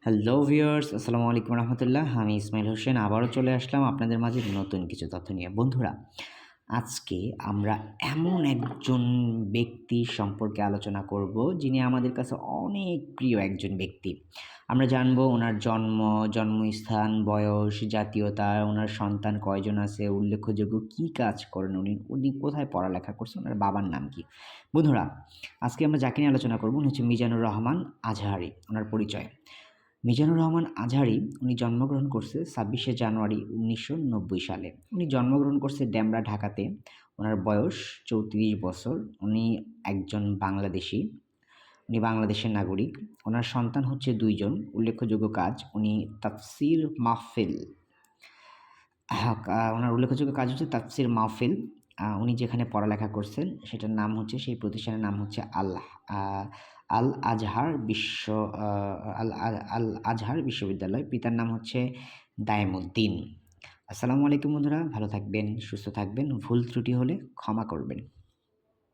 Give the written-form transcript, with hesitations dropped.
Hello viewers, আসসালামু আলাইকুম রহমতুল্লাহ। আমি ইসমাইল হোসেন আবারও চলে আসলাম আপনাদের মাঝে নতুন কিছু তথ্য নিয়ে। বন্ধুরা, আজকে আমরা এমন একজন ব্যক্তির সম্পর্কে আলোচনা করব যিনি আমাদের কাছে অনেক প্রিয় একজন ব্যক্তি। আমরা জানব ওনার জন্মস্থান, বয়স, জাতীয়তা, ওনার সন্তান কয়জন আছে, উল্লেখযোগ্য কী কাজ করেন উনি, উনি কোথায় পড়ালেখা করছেন, ওনার বাবার নাম কী। বন্ধুরা, আজকে আমরা যাকে নিয়ে আলোচনা করব উনি হচ্ছে মিজানুর রহমান আজহারী। ওনার পরিচয়: মিজানুর রহমান আজহারী উনি জন্মগ্রহণ করছে ২৬শে জানুয়ারি ১৯৯০ সালে। উনি জন্মগ্রহণ করছে ডেমরা, ঢাকাতে। ওনার বয়স ৩৪ বছর। উনি একজন বাংলাদেশী। উনি বাংলাদেশের নাগরিক। ওনার সন্তান হচ্ছে ২ জন। উল্লেখযোগ্য কাজ: উনি তাফসির মাহফিল ওনার উল্লেখযোগ্য কাজ হচ্ছে তাফসির মাহফিল। উনি যেখানে পড়ালেখা করছেন সেটার নাম হচ্ছে, সেই প্রতিষ্ঠানের নাম হচ্ছে আ আল আজহার বিশ্ব আ আল আল আল আজহার বিশ্ববিদ্যালয়। পিতার নাম হচ্ছে দায়েমউদ্দিন। আসসালামু আলাইকুম বন্ধুরা, ভালো থাকবেন, সুস্থ থাকবেন। ভুল ত্রুটি হলে ক্ষমা করবেন।